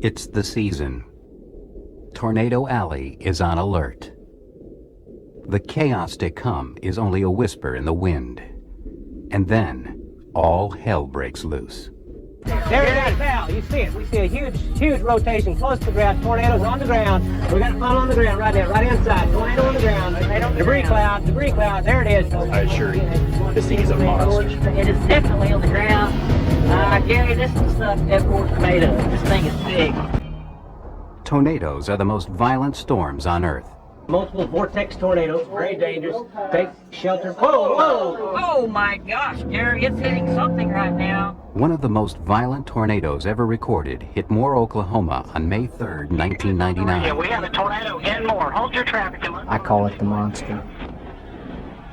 It's the season. Tornado Alley is on alert. The chaos to come is only a whisper in the wind. And then, all hell breaks loose. There it is, Val. You see it. We see a huge rotation close to the ground. Tornadoes on the ground. We got one on the ground right there, right inside. Tornado on the ground. Debris cloud. There it is. I assure you, this thing is a monster. It is definitely on the ground. Gary, this is stuff F4's made of. This thing is big. Tornadoes are the most violent storms on Earth. Multiple vortex tornadoes, very dangerous. Take shelter. Whoa! Oh my gosh, Gary, it's hitting something right now. One of the most violent tornadoes ever recorded hit Moore, Oklahoma on May 3rd, 1999. Yeah, we have a tornado in Moore. Hold your traffic. I call it the monster.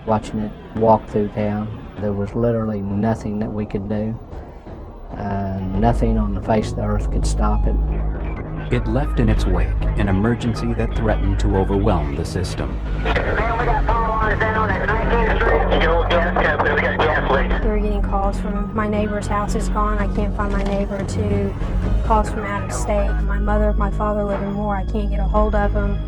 Watching it walk through town, there was literally nothing that we could do. Nothing on the face of the earth could stop it. It left in its wake an emergency that threatened to overwhelm the system. Man, we got power lines down on that 19th Street. Still gas company, we got gas leaks. We were getting calls from my neighbor's house is gone, I can't find my neighbor, to calls from out of state. My mother, my father live in Moore, I can't get a hold of them,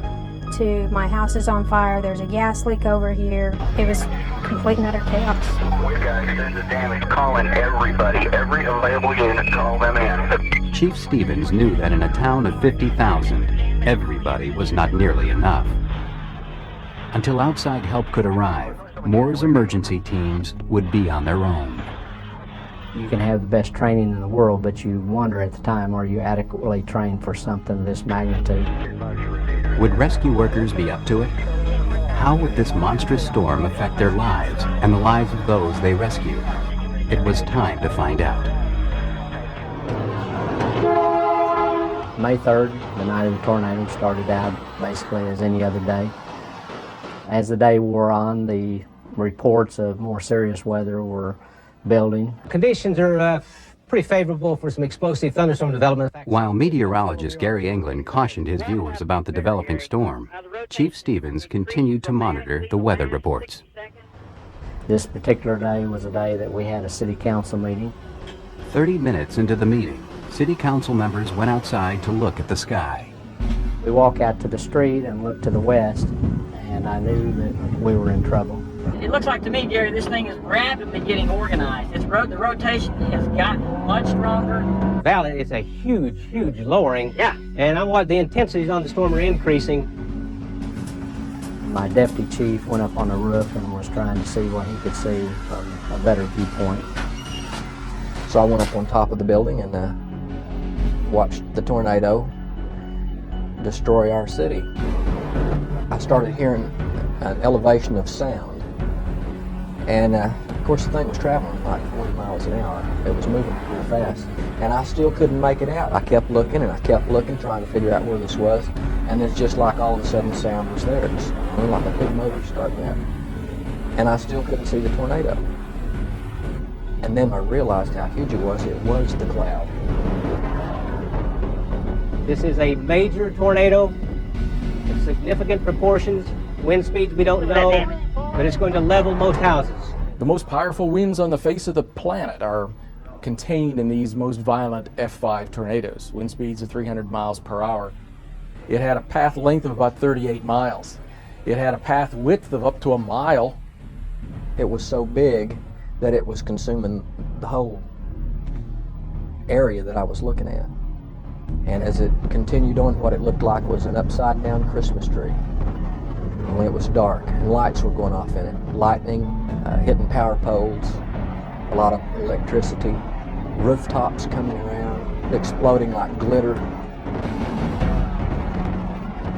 to my house is on fire, there's a gas leak over here. It was complete and utter chaos. We've got extended damage. Calling everybody, every available unit, call them in. Chief Stevens knew that in a town of 50,000, everybody was not nearly enough. Until outside help could arrive, Moore's emergency teams would be on their own. You can have the best training in the world, but you wonder at the time, are you adequately trained for something of this magnitude? Would rescue workers be up to it? How would this monstrous storm affect their lives and the lives of those they rescue? It was time to find out. May 3rd, the night of the tornado, started out basically as any other day. As the day wore on, the reports of more serious weather were building. Conditions are pretty favorable for some explosive thunderstorm development. While meteorologist Gary England cautioned his viewers about the developing storm, Chief Stevens continued to monitor the weather reports. This particular day was a day that we had a city council meeting. 30 minutes into the meeting, city council members went outside to look at the sky. We walk out to the street and look to the west, and I knew that we were in trouble. It looks like to me, Gary, this thing is rapidly getting organized. The rotation has gotten much stronger. Val, it's a huge lowering. Yeah. And the intensities on the storm are increasing. My deputy chief went up on the roof and was trying to see what he could see from a better viewpoint. So I went up on top of the building and watched the tornado destroy our city. I started hearing an elevation of sound. And of course the thing was traveling like 40 miles an hour. It was moving pretty fast. And I still couldn't make it out. I kept looking and I kept looking, trying to figure out where this was. And it's just like all of a sudden the sound was there. It's like a big motor starting up. And I still couldn't see the tornado. And then I realized how huge it was. It was the cloud. This is a major tornado with significant proportions, wind speeds we don't know, but it's going to level most houses. The most powerful winds on the face of the planet are contained in these most violent F5 tornadoes, wind speeds of 300 miles per hour. It had a path length of about 38 miles. It had a path width of up to a mile. It was so big that it was consuming the whole area that I was looking at. And as it continued on, what it looked like was an upside down Christmas tree. When it was dark and lights were going off in it, lightning hitting power poles, a lot of electricity, rooftops coming around, exploding like glitter.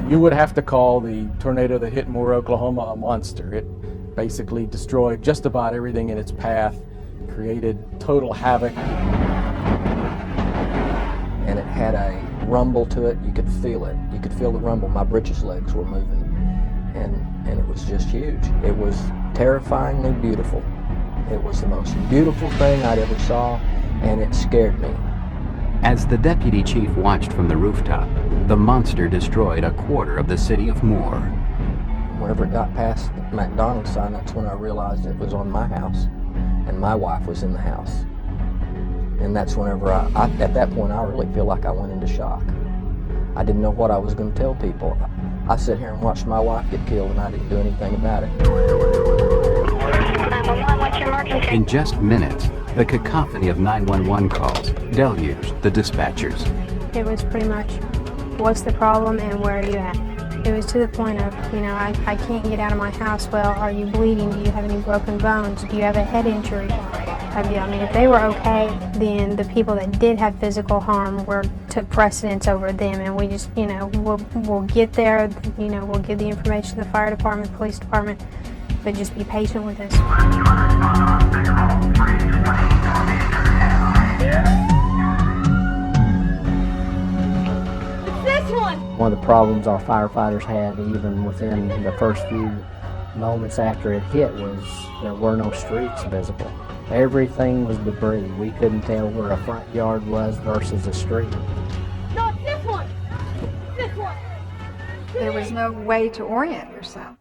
You would have to call the tornado that hit Moore, Oklahoma a monster. It basically destroyed just about everything in its path, created total havoc. And it had a rumble to it. You could feel it. You could feel the rumble. My britches legs were moving. And it was just huge. It was terrifyingly beautiful. It was the most beautiful thing I'd ever saw, and it scared me. As the deputy chief watched from the rooftop, the monster destroyed a quarter of the city of Moore. Whenever it got past the McDonald's sign, that's when I realized it was on my house, and my wife was in the house. And that's whenever at that point, I really feel like I went into shock. I didn't know what I was going to tell people. I sit here and watched my wife get killed, and I didn't do anything about it. In just minutes, the cacophony of 911 calls deluged the dispatchers. It was pretty much, what's the problem and where are you at? It was to the point of, I can't get out of my house. Well, are you bleeding? Do you have any broken bones? Do you have a head injury? If they were okay, then the people that did have physical harm took precedence over them, and we just, we'll get there, we'll give the information to the fire department, police department, but just be patient with us. One of the problems our firefighters had, even within the first few moments after it hit, was there were no streets visible. Everything was debris. We couldn't tell where a front yard was versus a street. No, this one! This one! There was no way to orient yourself.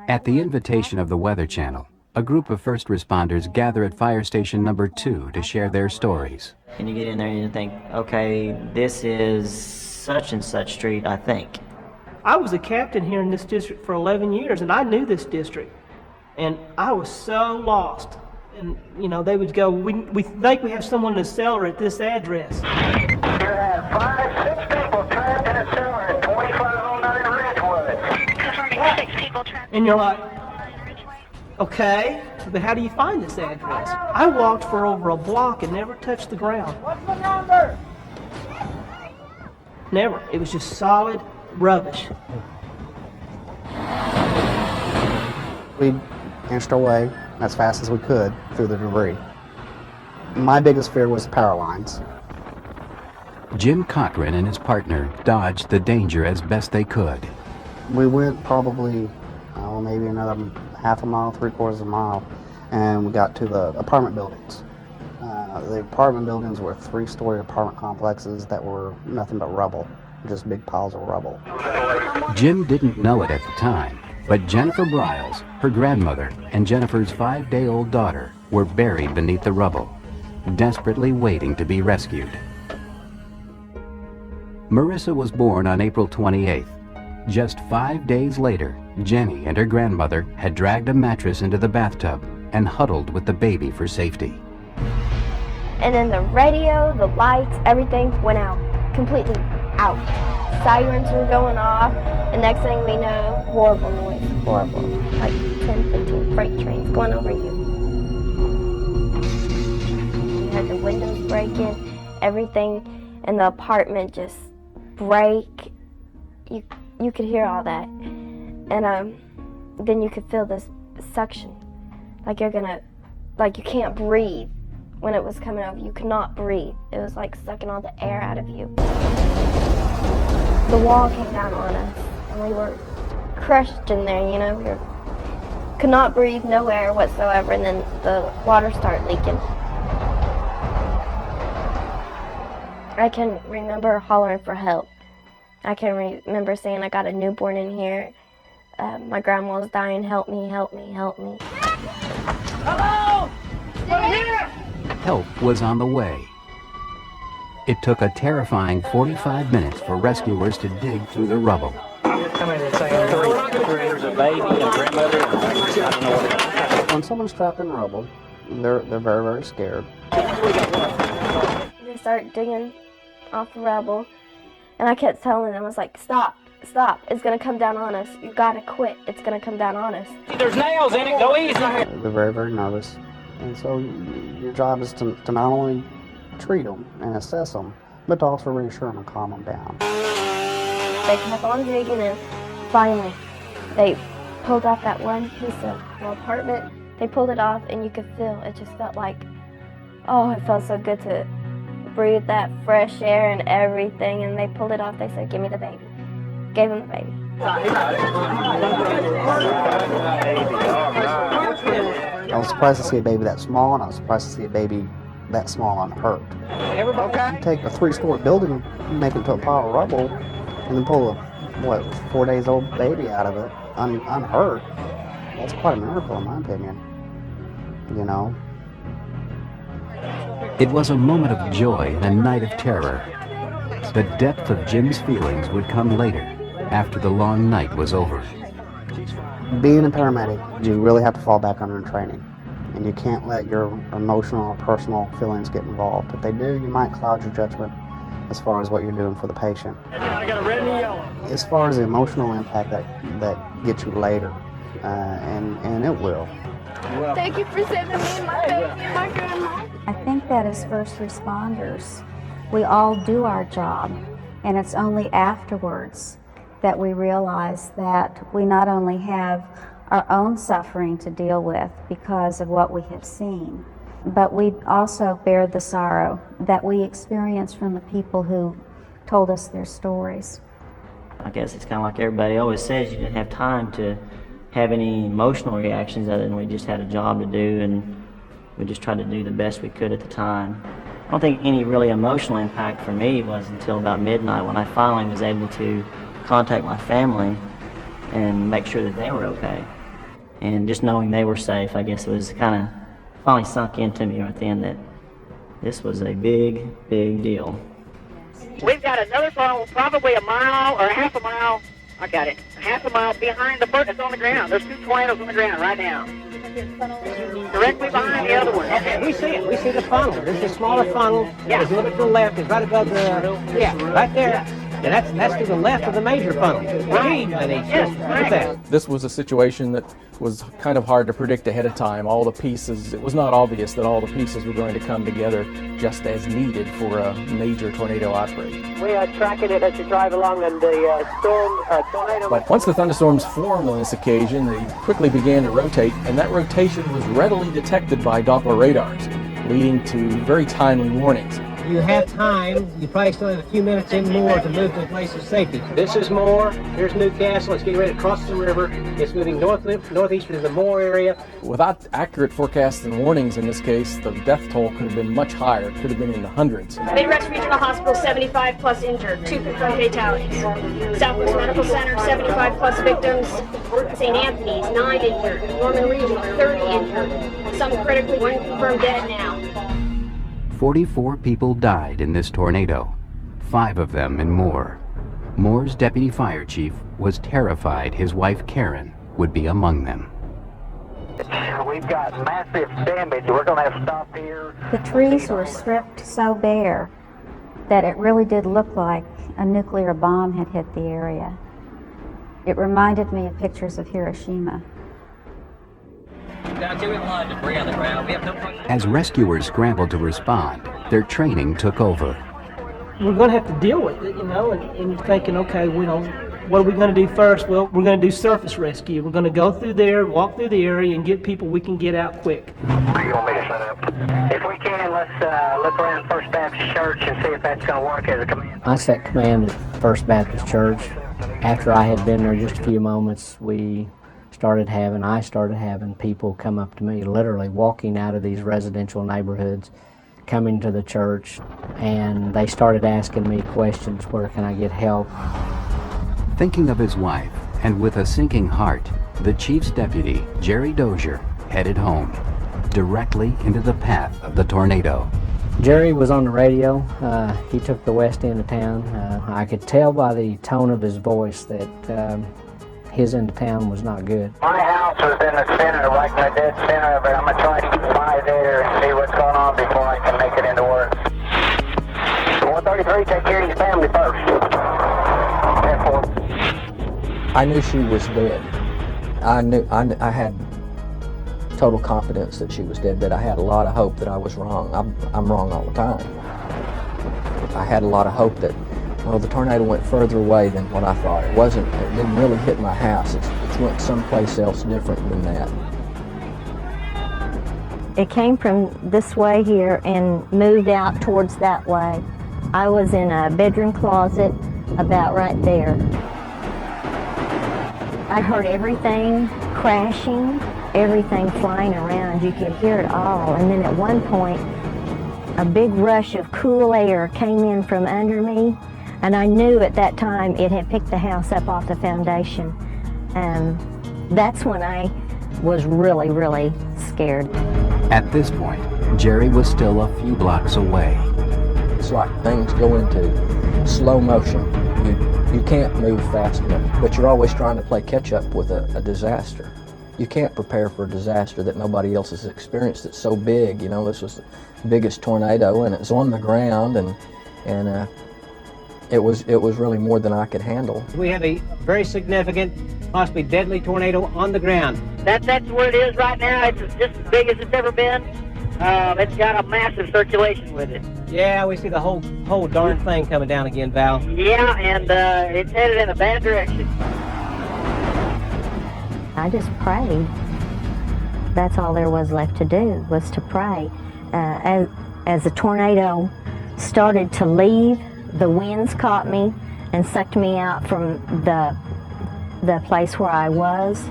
At the invitation of the Weather Channel, a group of first responders gather at Fire Station number 2 to share their stories. And you get in there and you think, okay, this is such and such street, I think. I was a captain here in this district for 11 years, and I knew this district. And I was so lost. And, they would go, we think we have someone in the cellar at this address. You have 5, 6 people trapped in a cellar at 2509 Ridgewood. Confirming 6 people trapped. And you're like, okay, but how do you find this address? I walked for over a block and never touched the ground. What's the number? Never. It was just solid rubbish. We inched our way as fast as we could through the debris. My biggest fear was power lines. Jim Cochran and his partner dodged the danger as best they could. We went probably, maybe another half a mile, 3/4 of a mile, and we got to the apartment buildings. The apartment buildings were 3-story apartment complexes that were nothing but rubble, just big piles of rubble. Jim didn't know it at the time, but Jennifer Briles, her grandmother, and Jennifer's 5-day-old daughter were buried beneath the rubble, desperately waiting to be rescued. Marissa was born on April 28th. Just 5 days later, Jenny and her grandmother had dragged a mattress into the bathtub and huddled with the baby for safety. And then the radio, the lights, everything went out, completely out. Sirens were going off, and next thing we know, horrible noise, horrible. Like 10, 15 freight trains going over you. You had the windows breaking, everything in the apartment just break. You could hear all that. And then you could feel this suction, like you can't breathe. When it was coming over, you could not breathe. It was like sucking all the air out of you. The wall came down on us, and we were crushed in there, We could not breathe, no air whatsoever, and then the water started leaking. I can remember hollering for help. I can remember saying, I got a newborn in here. My grandma was dying, help me, help me, help me. Hello! We're here! Help was on the way. It took a terrifying 45 minutes for rescuers to dig through the rubble. There's a baby and grandmother. When someone's trapped in rubble, they're very, very scared. They started digging off the rubble, and I kept telling them, I was like, stop, stop, it's gonna come down on us. You gotta quit, it's gonna come down on us. There's nails in it, go easy. They're very, very nervous. And so your job is to not only treat them and assess them, but to also reassure them and calm them down. They kept on digging, and finally they pulled off that one piece of the apartment. They pulled it off, and you could feel, it just felt like, oh, it felt so good to breathe that fresh air and everything. And they pulled it off. They said, give me the baby. Gave him the baby. I was surprised to see a baby that small, and I was surprised to see a baby that small unhurt. Everybody You take a 3-story building, make it to a pile of rubble, and then pull a, 4 days old baby out of it unhurt. That's quite a miracle in my opinion. It was a moment of joy and a night of terror. The depth of Jim's feelings would come later, after the long night was over. Being a paramedic, you really have to fall back under training. And you can't let your emotional or personal feelings get involved. If they do, you might cloud your judgment as far as what you're doing for the patient. I got a red and a yellow. As far as the emotional impact that gets you later, and it will. Thank you for sending me and my baby and my grandma. I think that as first responders, we all do our job, and it's only afterwards that we realize that we not only have our own suffering to deal with because of what we have seen, but we also bear the sorrow that we experience from the people who told us their stories. I guess it's kind of like everybody always says, you didn't have time to have any emotional reactions other than we just had a job to do, and we just tried to do the best we could at the time. I don't think any really emotional impact for me was until about midnight when I finally was able to contact my family and make sure that they were okay. And just knowing they were safe, I guess it was kind of finally sunk into me right then that this was a big, big deal. We've got another funnel, probably a mile or a half a mile. I got it. A half a mile behind the bird that's on the ground. There's 2 tornadoes on the ground right now. Directly behind the other one. Okay, we see it. We see the funnel. There's a smaller funnel. Yeah. There's a little bit to the left. It's right above the... Yeah, right there. Yeah, that's to the left of the major funnel. Right. Look at that. This was a situation that was kind of hard to predict ahead of time. All the pieces, it was not obvious that all the pieces were going to come together just as needed for a major tornado outbreak. We are tracking it as you drive along in the tornado. But once the thunderstorms formed on this occasion, they quickly began to rotate, and that rotation was readily detected by Doppler radars, leading to very timely warnings. You have time. You probably still have a few minutes in more to move to a place of safety. This is Moore. Here's Newcastle. It's getting ready to cross the river. It's moving northeast to the Moore area. Without accurate forecasts and warnings in this case, the death toll could have been much higher. It could have been in the hundreds. Midwest Regional Hospital, 75 plus injured, 2 confirmed fatalities. Southwest Medical Center, 75 plus victims. St. Anthony's, 9 injured. Norman Regional, 30 injured. Some critically, 1 confirmed dead now. 44 people died in this tornado, 5 of them in Moore. Moore's deputy fire chief was terrified his wife Karen would be among them. We've got massive damage. We're going to have to stop here. The trees were stripped so bare that it really did look like a nuclear bomb had hit the area. It reminded me of pictures of Hiroshima. As rescuers scrambled to respond, their training took over. We're going to have to deal with it, and you're thinking, okay, what are we going to do first? Well, we're going to do surface rescue. We're going to go through there, walk through the area, and get people we can get out quick. Where you want me to set up? If we can, let's look around First Baptist Church and see if that's going to work as a command. I set command at First Baptist Church. After I had been there just a few moments, I started having people come up to me, literally walking out of these residential neighborhoods, coming to the church, and they started asking me questions, where can I get help? Thinking of his wife, and with a sinking heart, the chief's deputy, Jerry Dozier, headed home, directly into the path of the tornado. Jerry was on the radio. He took the west end of town. I could tell by the tone of his voice that his end of town was not good. My house was in the center, right in the dead center of it. I'm going to try to get by there and see what's going on before I can make it into work. 133, take care of your family first. I knew she was dead. I had total confidence that she was dead, but I had a lot of hope that I was wrong. I'm wrong all the time. I had a lot of hope that, the tornado went further away than what I thought. It didn't really hit my house. It went someplace else different than that. It came from this way here and moved out towards that way. I was in a bedroom closet about right there. I heard everything crashing, everything flying around. You could hear it all. And then at one point, a big rush of cool air came in from under me. And I knew at that time it had picked the house up off the foundation. And that's when I was really, really scared. At this point, Jerry was still a few blocks away. It's like things go into slow motion. You can't move fast enough, but you're always trying to play catch up with a disaster. You can't prepare for a disaster that nobody else has experienced. It's so big, you know. This was the biggest tornado, and it was on the ground, and it was really more than I could handle. We have a very significant, possibly deadly tornado on the ground. That's where it is right now. It's just as big as it's ever been. It's got a massive circulation with it. Yeah, we see the whole darn thing coming down again, Val. Yeah, and it's headed in a bad direction. I just prayed. That's all there was left to do, was to pray. As the tornado started to leave, the winds caught me and sucked me out from the place where I was.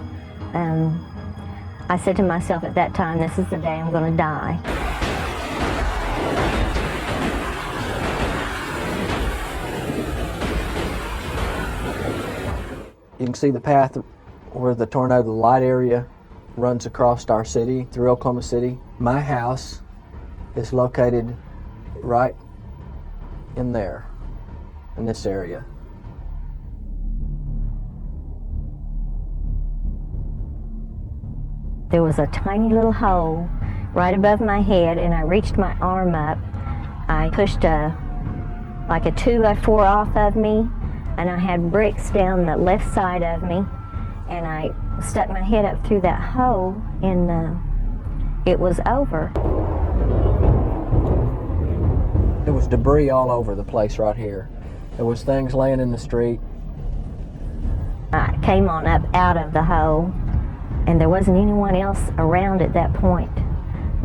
I said to myself at that time, this is the day I'm going to die. You can see the path where the tornado, the light area, runs across our city, through Oklahoma City. My house is located right in there, in this area. There was a tiny little hole right above my head, and I reached my arm up. I pushed like a 2x4 off of me, and I had bricks down the left side of me, and I stuck my head up through that hole, and it was over. There was debris all over the place right here. There was things laying in the street. I came on up out of the hole, and there wasn't anyone else around at that point.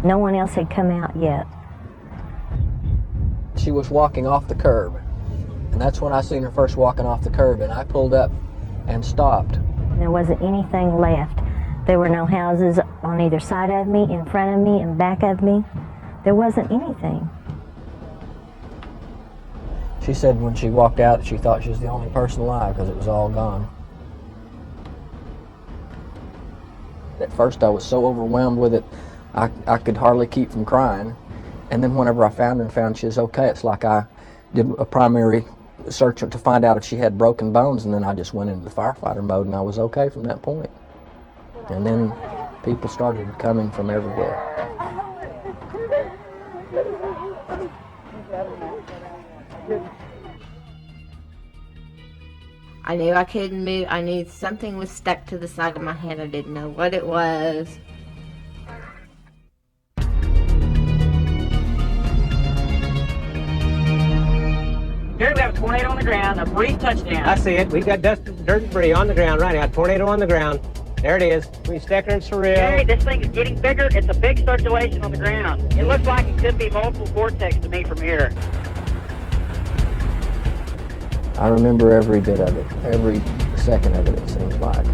No one else had come out yet. She was walking off the curb, and that's when I seen her first walking off the curb, and I pulled up and stopped. There wasn't anything left. There were no houses on either side of me, in front of me, and back of me. There wasn't anything. She said when she walked out, she thought she was the only person alive because it was all gone. At first I was so overwhelmed with it, I could hardly keep from crying. And then whenever I found her and found she was okay, it's like I did a primary search to find out if she had broken bones, and then I just went into the firefighter mode, and I was okay from that point. And then people started coming from everywhere. I knew I couldn't move. I knew something was stuck to the side of my head. I didn't know what it was. Here we have a tornado on the ground, a brief touchdown. I see it. We've got dust, dirt, and debris on the ground right now. Tornado on the ground. There it is. Between Stecker and Surreal. Hey, this thing is getting bigger. It's a big circulation on the ground. It looks like it could be multiple vortex to me from here. I remember every bit of it, every second of it, it seems like.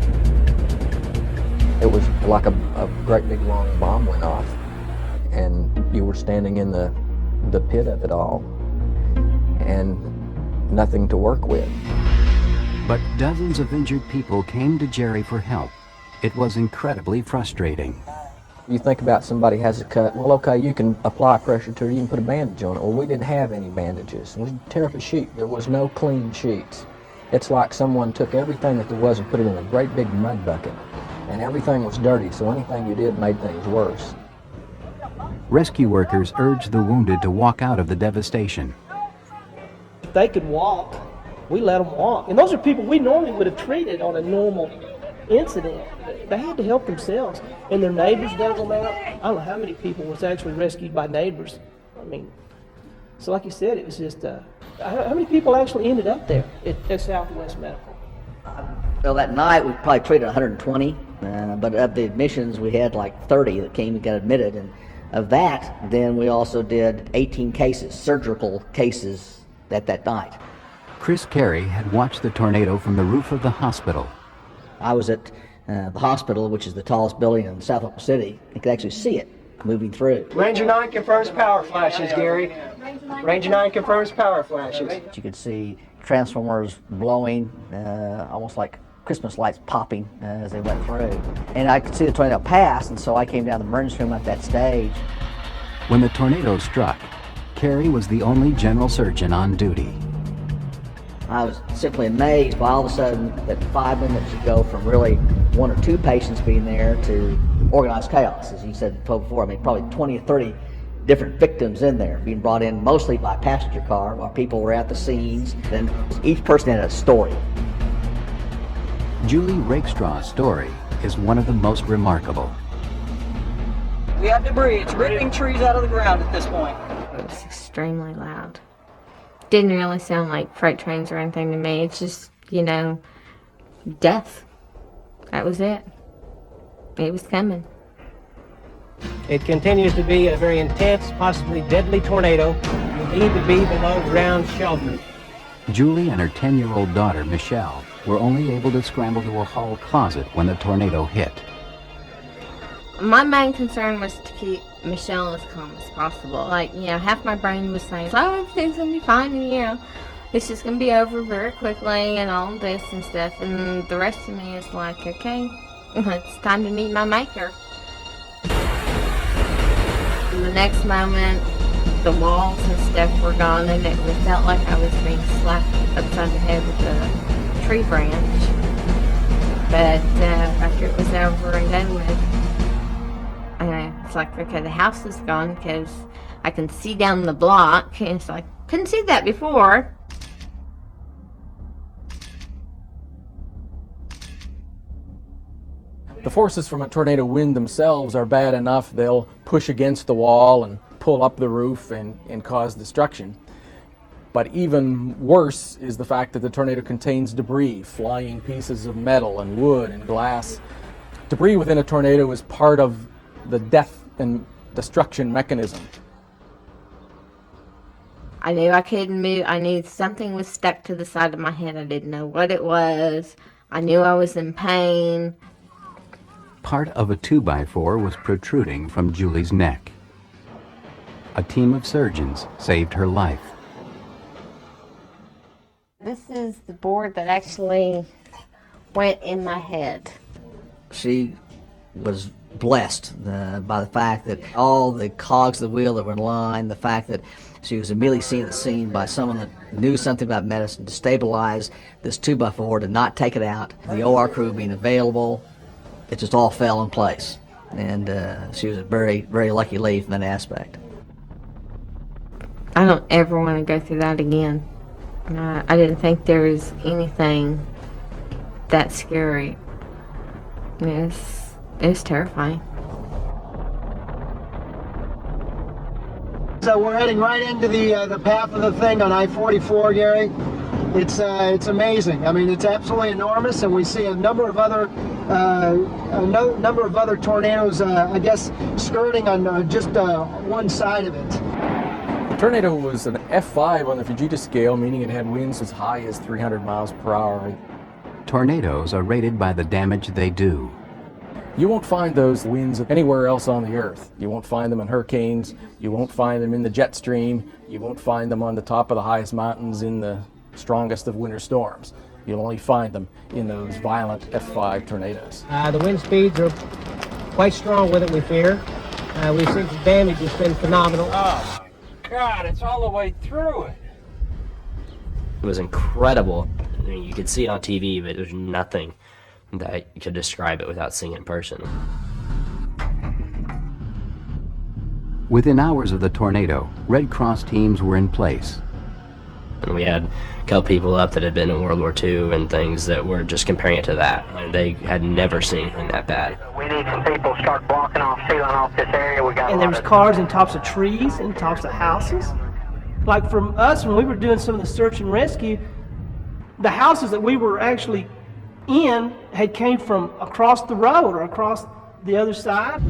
It was like a great big long bomb went off, and you were standing in the pit of it all, and nothing to work with. But dozens of injured people came to Jerry for help. It was incredibly frustrating. You think about somebody has a cut, well, okay, you can apply pressure to it, you can put a bandage on it. Well, we didn't have any bandages. We tear up a sheet. There was no clean sheets. It's like someone took everything that there was and put it in a great big mud bucket. And everything was dirty, so anything you did made things worse. Rescue workers urged the wounded to walk out of the devastation. If they could walk, we let them walk. And those are people we normally would have treated on a normal incident. They had to help themselves, and their neighbors dug them out. I don't know how many people was actually rescued by neighbors. I mean, so like you said, it was just, how many people actually ended up there at Southwest Medical? Well, that night we probably treated 120, but of the admissions we had like 30 that came and got admitted, and of that, then we also did 18 cases, surgical cases that night. Chris Carey had watched the tornado from the roof of the hospital. I was at the hospital, which is the tallest building in South Oklahoma City. I could actually see it moving through. Ranger 9 confirms power flashes, Gary. Ranger 9 confirms power flashes. You could see transformers blowing, almost like Christmas lights popping as they went through. And I could see the tornado pass, and so I came down the emergency room at that stage. When the tornado struck, Carey was the only general surgeon on duty. I was simply amazed by all of a sudden that 5 minutes you go from really 1 or 2 patients being there to organized chaos, as you said before. I mean, probably 20 or 30 different victims in there, being brought in mostly by passenger car while people were at the scenes, and each person had a story. Julie Rakestraw's story is one of the most remarkable. We have debris. It's ripping trees out of the ground at this point. It was extremely loud. Didn't really sound like freight trains or anything to me. It's just, you know, death. That was it. It was coming. It continues to be a very intense, possibly deadly tornado. You need to be below ground shelter. Julie and her 10-year-old daughter, Michelle, were only able to scramble to a hall closet when the tornado hit. My main concern was to keep Michelle as calm as possible. Like, you know, half my brain was saying, oh, everything's gonna be fine, and, you know, it's just gonna be over very quickly and all this and stuff. And the rest of me is like, okay, it's time to meet my maker. In the next moment, the walls and stuff were gone, and it felt like I was being slapped upside the head with a tree branch. But after it was over and done with, it's like, okay, the house is gone because I can see down the block. And it's like, couldn't see that before. The forces from a tornado wind themselves are bad enough. They'll push against the wall and pull up the roof and cause destruction. But even worse is the fact that the tornado contains debris, flying pieces of metal and wood and glass. Debris within a tornado is part of the death and destruction mechanism. I knew I couldn't move. I knew something was stuck to the side of my head. I didn't know what it was. I knew I was in pain. Part of a 2x4 was protruding from Julie's neck. A team of surgeons saved her life. This is the board that actually went in my head. She was blessed by the fact that all the cogs of the wheel that were in line, the fact that she was immediately seen at the scene by someone that knew something about medicine to stabilize this 2x4, to not take it out, the OR crew being available. It just all fell in place, and she was a very, very lucky lady from that aspect. I don't ever want to go through that again. I didn't think there was anything that scary. It's terrifying. So we're heading right into the path of the thing on I-44, Gary. It's amazing. I mean, it's absolutely enormous, and we see a number of other tornadoes, I guess, skirting on just one side of it. The tornado was an F5 on the Fujita scale, meaning it had winds as high as 300 miles per hour. Tornadoes are rated by the damage they do. You won't find those winds anywhere else on the earth. You won't find them in hurricanes. You won't find them in the jet stream. You won't find them on the top of the highest mountains in the strongest of winter storms. You'll only find them in those violent F5 tornadoes. The wind speeds are quite strong with it, we fear. We've seen the damage has been phenomenal. Oh my God, it's all the way through it. It was incredible. I mean, you could see it on TV, but there's nothing that could describe it without seeing it in person. Within hours of the tornado, Red Cross teams were in place. And we had a couple people up that had been in World War II and things that were just comparing it to that. And they had never seen anything that bad. We need some people to start blocking off, sealing off this area. We got and there was cars in tops of trees and tops of houses. Like from us, when we were doing some of the search and rescue, the houses that we were actually in had came from across the road or across the other side.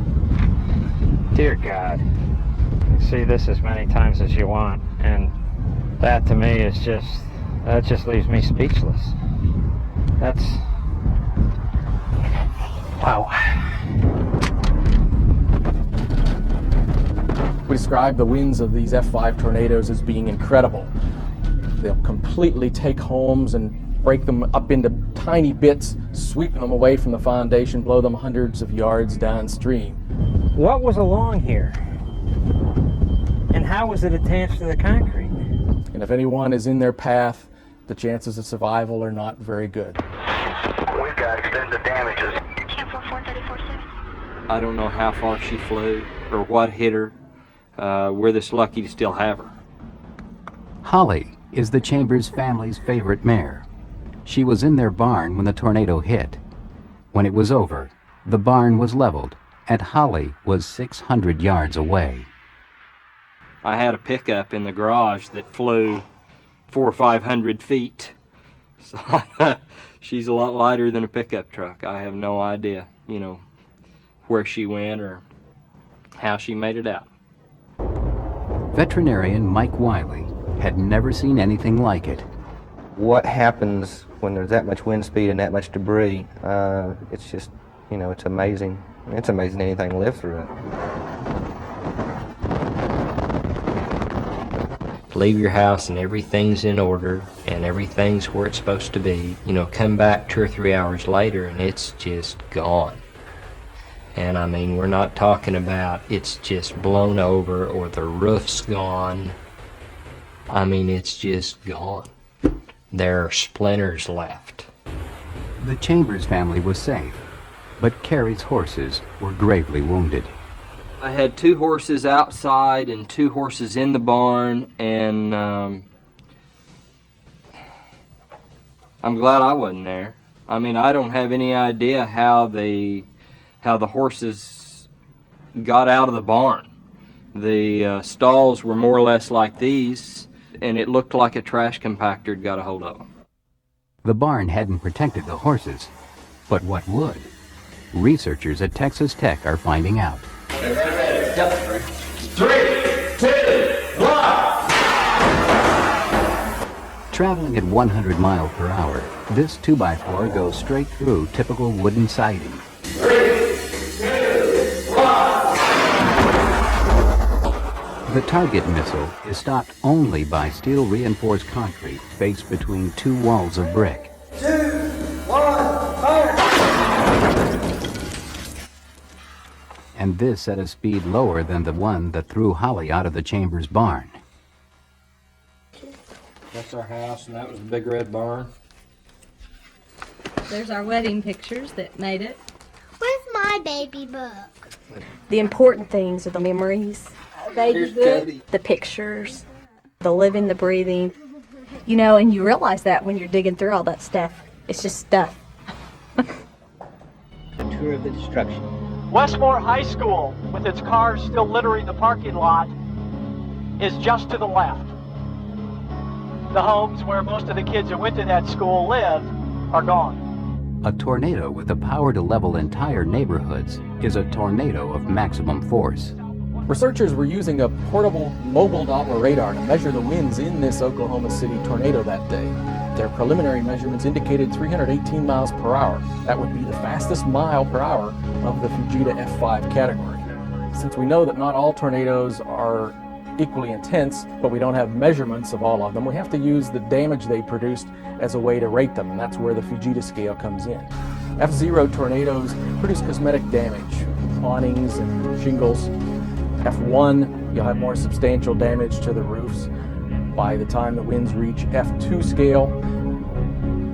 Dear God, see this as many times as you want, and that to me is that just leaves me speechless. That's, wow. We describe the winds of these F5 tornadoes as being incredible. They'll completely take homes and break them up into tiny bits, sweeping them away from the foundation, blow them hundreds of yards downstream. What was along here? And how was it attached to the concrete? And if anyone is in their path, the chances of survival are not very good. We've got extended damages. I don't know how far she flew or what hit her. We're this lucky to still have her. Holly is the Chambers family's favorite mare. She was in their barn when the tornado hit. When it was over, the barn was leveled, and Holly was 600 yards away. I had a pickup in the garage that flew 400 or 500 feet. So she's a lot lighter than a pickup truck. I have no idea, where she went or how she made it out. Veterinarian Mike Wiley had never seen anything like it. What happens when there's that much wind speed and that much debris? It's just, it's amazing. It's amazing anything lived through it. Leave your house and everything's in order and everything's where it's supposed to be. Come back 2 or 3 hours later and it's just gone. And I mean, we're not talking about it's just blown over or the roof's gone. I mean, it's just gone. There are splinters left. The Chambers family was safe, but Carrie's horses were gravely wounded. I had 2 horses outside and 2 horses in the barn, and I'm glad I wasn't there. I mean, I don't have any idea how the horses got out of the barn. The stalls were more or less like these, and it looked like a trash compactor had got a hold of them. The barn hadn't protected the horses, but what would? Researchers at Texas Tech are finding out. 3, 2, 1. Traveling at 100 miles per hour, this 2x4 goes straight through typical wooden siding. 3, 2, 1. The target missile is stopped only by steel-reinforced concrete faced between 2 walls of brick. 2, 1, fire! And this at a speed lower than the one that threw Holly out of the Chambers barn. That's our house, and that was the big red barn. There's our wedding pictures that made it. Where's my baby book? The important things are the memories, the pictures, the living, the breathing. And you realize that when you're digging through all that stuff. It's just stuff. A tour of the destruction. Westmore High School, with its cars still littering the parking lot, is just to the left. The homes where most of the kids who went to that school live are gone. A tornado with the power to level entire neighborhoods is a tornado of maximum force. Researchers were using a portable mobile Doppler radar to measure the winds in this Oklahoma City tornado that day. Their preliminary measurements indicated 318 miles per hour. That would be the fastest mile per hour of the Fujita F5 category. Since we know that not all tornadoes are equally intense, but we don't have measurements of all of them, we have to use the damage they produced as a way to rate them, and that's where the Fujita scale comes in. F0 tornadoes produce cosmetic damage, awnings and shingles. F1, you'll have more substantial damage to the roofs. By the time the winds reach F2 scale,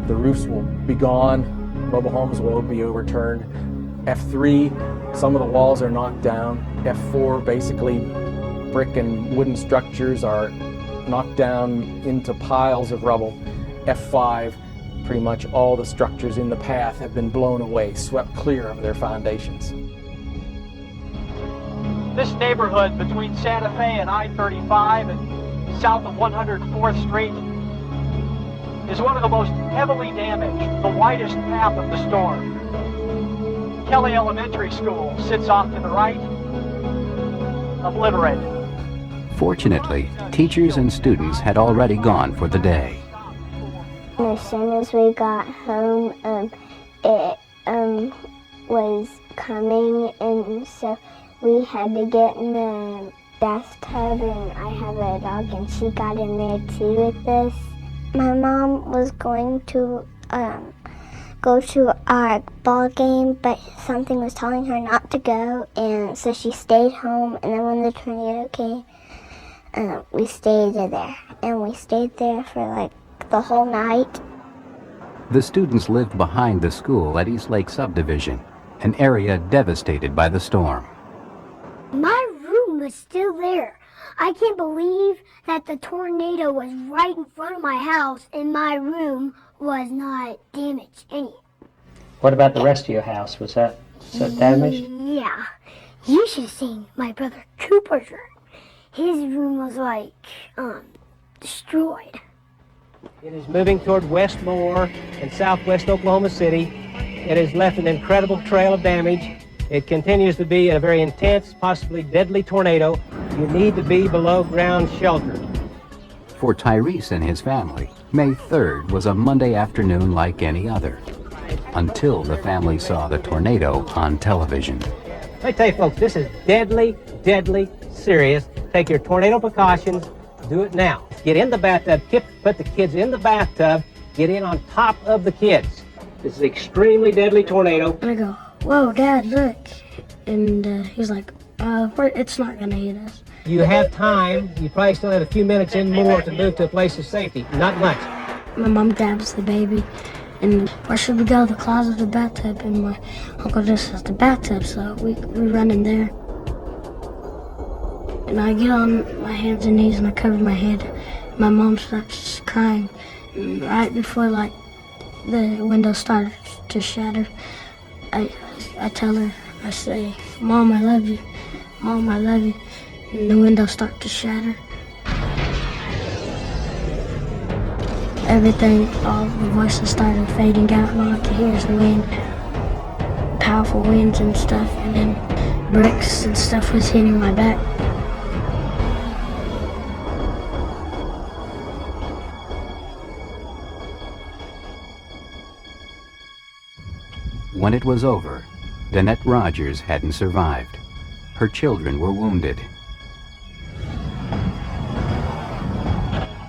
the roofs will be gone, mobile homes will be overturned. F3, some of the walls are knocked down. F4, basically brick and wooden structures are knocked down into piles of rubble. F5, pretty much all the structures in the path have been blown away, swept clear of their foundations. This neighborhood between Santa Fe and I-35 and south of 104th Street is one of the most heavily damaged, the widest path of the storm. Kelly Elementary School sits off to the right, obliterated. Fortunately, teachers and students had already gone for the day. As soon as we got home, it was coming, and so we had to get in the bathtub, and I have a dog, and she got in there too with us. My mom was going to go to our ball game, but something was telling her not to go, and so she stayed home. And then when the tornado came, we stayed there, and we stayed there for like the whole night. The students lived behind the school at East Lake Subdivision, an area devastated by the storm. My room was still there. I can't believe that the tornado was right in front of my house and my room was not damaged any. What about the rest of your house? Was that damaged? Yeah. You should have seen my brother Cooper's room. His room was like, destroyed. It is moving toward Westmore and southwest Oklahoma City. It has left an incredible trail of damage. It continues to be a very intense, possibly deadly tornado. You need to be below ground shelter. For Tyrese and his family, May 3rd was a Monday afternoon like any other, until the family saw the tornado on television. Let me tell you folks, this is deadly, deadly serious. Take your tornado precautions. Do it now. Get in the bathtub. Put the kids in the bathtub. Get in on top of the kids. This is an extremely deadly tornado. And I go, whoa, Dad, look. And he's like, it's not going to hit us. You have time. You probably still have a few minutes and more to move to a place of safety. Not much. My mom grabs the baby. And where should we go? The closet or the bathtub? And my uncle just says the bathtub. So we run in there. And I get on my hands and knees and I cover my head. My mom starts crying. And right before the window starts to shatter, I tell her, I say, Mom, I love you. Mom, I love you. And the window starts to shatter. Everything, all the voices started fading out, and all I could hear is wind, powerful winds and stuff, and then bricks and stuff was hitting my back. When it was over, Danette Rogers hadn't survived. Her children were wounded.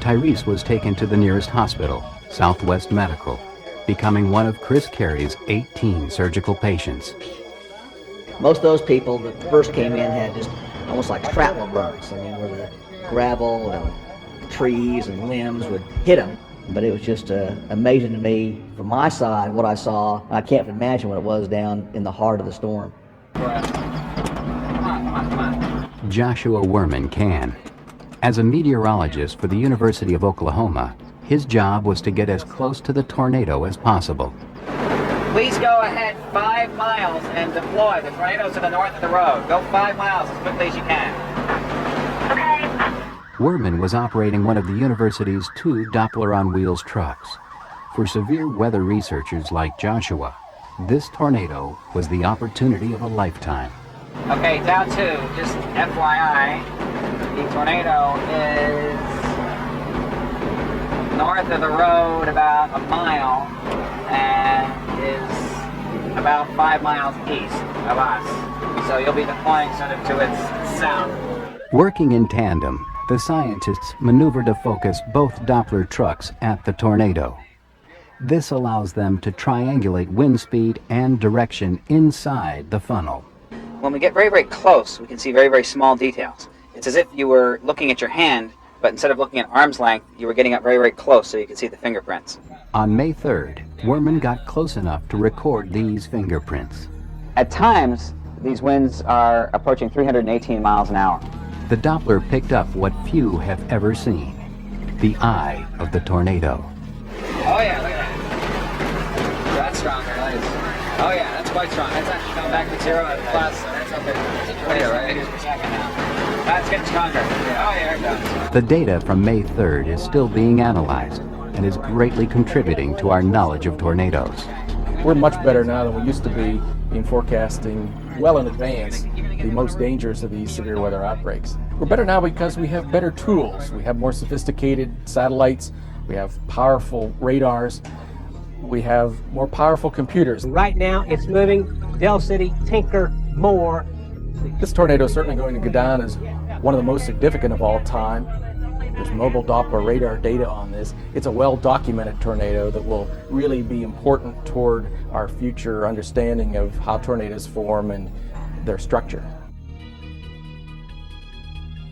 Tyrese was taken to the nearest hospital, Southwest Medical, becoming one of Chris Carey's 18 surgical patients. Most of those people that first came in had just almost like shrapnel burns. I mean, where the gravel and trees and limbs would hit them. But it was just amazing to me, from my side, what I saw. I can't imagine what it was down in the heart of the storm. Joshua Werman can. As a meteorologist for the University of Oklahoma, his job was to get as close to the tornado as possible. Please go ahead 5 miles and deploy. The tornado's to the north of the road. Go 5 miles as quickly as you can. Okay. Werman was operating one of the university's 2 Doppler on wheels trucks. For severe weather researchers like Joshua, this tornado was the opportunity of a lifetime. Okay, down 2, just FYI, the tornado is north of the road about a mile and is about 5 miles east of us. So you'll be deploying sort of to its south. Working in tandem, the scientists maneuver to focus both Doppler trucks at the tornado. This allows them to triangulate wind speed and direction inside the funnel. When we get very, very close, we can see very, very small details. It's as if you were looking at your hand, but instead of looking at arm's length, you were getting up very, very close so you could see the fingerprints. On May 3rd, Werman got close enough to record these fingerprints. At times, these winds are approaching 318 miles an hour. The Doppler picked up what few have ever seen, the eye of the tornado. Oh yeah, look at that. That's stronger, nice. Oh yeah, that's quite strong. That's actually gone back to 0 and plus, so that's up at 20 meters per second now. That's getting stronger. Oh yeah, here it goes. The data from May 3rd is still being analyzed and is greatly contributing to our knowledge of tornadoes. We're much better now than we used to be in forecasting well in advance the most dangerous of these severe weather outbreaks. We're better now because we have better tools. We have more sophisticated satellites. We have powerful radars. We have more powerful computers. Right now, it's moving. Del City, Tinker, Moore. This tornado is certainly going to go down as one of the most significant of all time. There's mobile Doppler radar data on this. It's a well-documented tornado that will really be important toward our future understanding of how tornadoes form and their structure.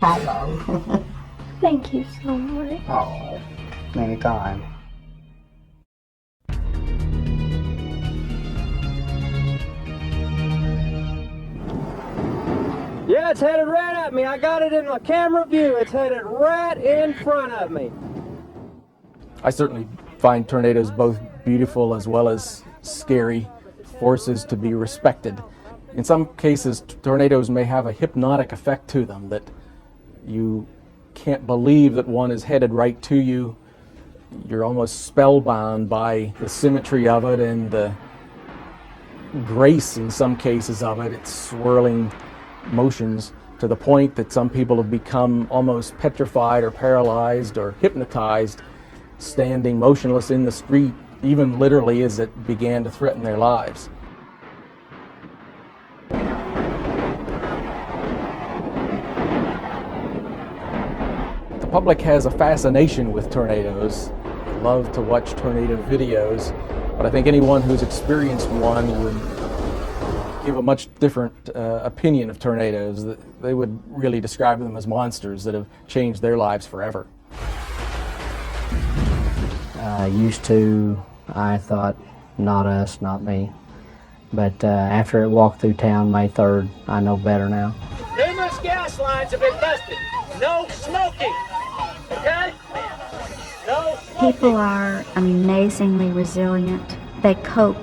Hello. Thank you so much. Oh, anytime. Yeah, it's headed right at me. I got it in my camera view. It's headed right in front of me. I certainly find tornadoes both beautiful as well as scary forces to be respected. In some cases, tornadoes may have a hypnotic effect to them, that you can't believe that one is headed right to you. You're almost spellbound by the symmetry of it and the grace in some cases of it, its swirling motions, to the point that some people have become almost petrified or paralyzed or hypnotized, standing motionless in the street, even literally as it began to threaten their lives. The public has a fascination with tornadoes. They love to watch tornado videos, but I think anyone who's experienced one would give a much different opinion of tornadoes. They would really describe them as monsters that have changed their lives forever. Used to, I thought, not us, not me. But after it walked through town May 3rd, I know better now. Numerous gas lines have been busted. No smoking. Okay? No smoking. People are amazingly resilient. They cope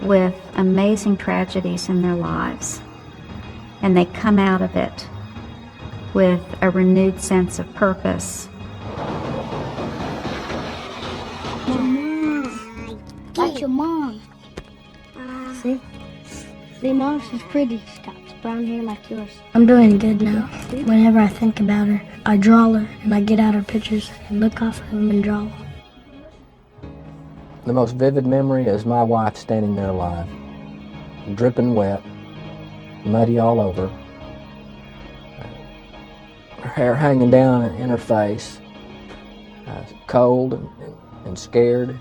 with amazing tragedies in their lives, and they come out of it with a renewed sense of purpose. That's your mom. See? See, Mom, she's pretty. She's got brown hair like yours. I'm doing good now. Whenever I think about her, I draw her, and I get out her pictures and look off of them and draw them. The most vivid memory is my wife standing there alive, dripping wet, muddy all over, her hair hanging down in her face, cold and scared.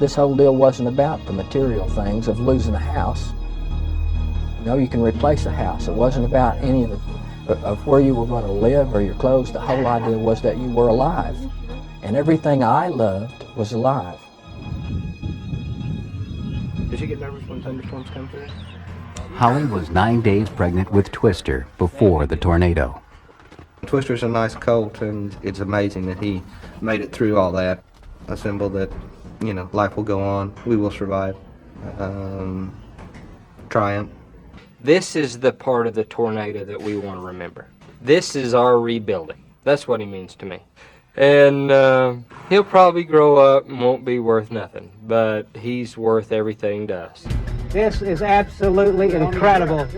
This whole deal wasn't about the material things of losing a house. You know, you can replace a house. It wasn't about any of where you were going to live or your clothes. The whole idea was that you were alive, and everything I loved was alive. Did you get nervous when thunderstorms come through? Holly was 9 days pregnant with Twister before the tornado. Twister's a nice colt, and it's amazing that he made it through all that. A symbol that, you know, life will go on. We will survive. Triumph. This is the part of the tornado that we want to remember. This is our rebuilding. That's what he means to me. And he'll probably grow up and won't be worth nothing, but he's worth everything to us. This is absolutely incredible.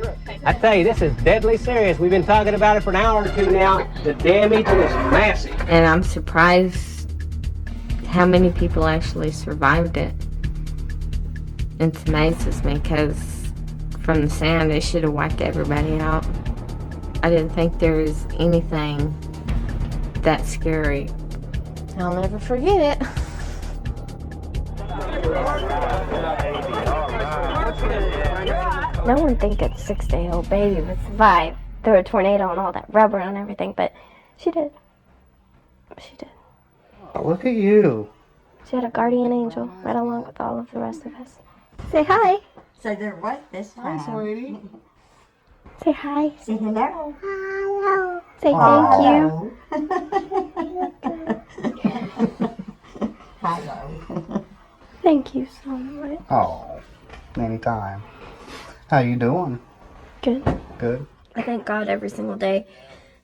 I tell you, this is deadly serious. We've been talking about it for an hour or two now. The damage is massive. And I'm surprised how many people actually survived it. It amazes me because from the sound, it should have wiped everybody out. I didn't think there was anything that scary. I'll never forget it. No one think a 6-day-old baby would survive through a tornado and all that rubber and everything, but she did. She did. Oh, look at you. She had a guardian angel right along with all of the rest of us. Say hi. So they're what this time? Hi, sweetie. Say hi. Say hello. Hello. Say thank Hello. Thank you so much. Oh, anytime. How you doing? Good. Good. I thank God every single day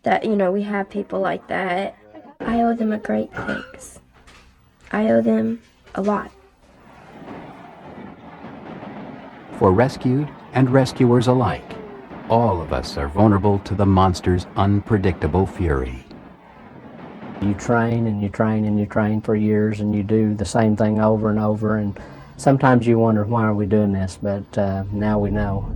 that, you know, we have people like that. I owe them a great thanks. I owe them a lot. For rescued and rescuers alike, all of us are vulnerable to the monster's unpredictable fury. You train and you train and you train for years, and you do the same thing over and over, and sometimes you wonder, why are we doing this? But now we know.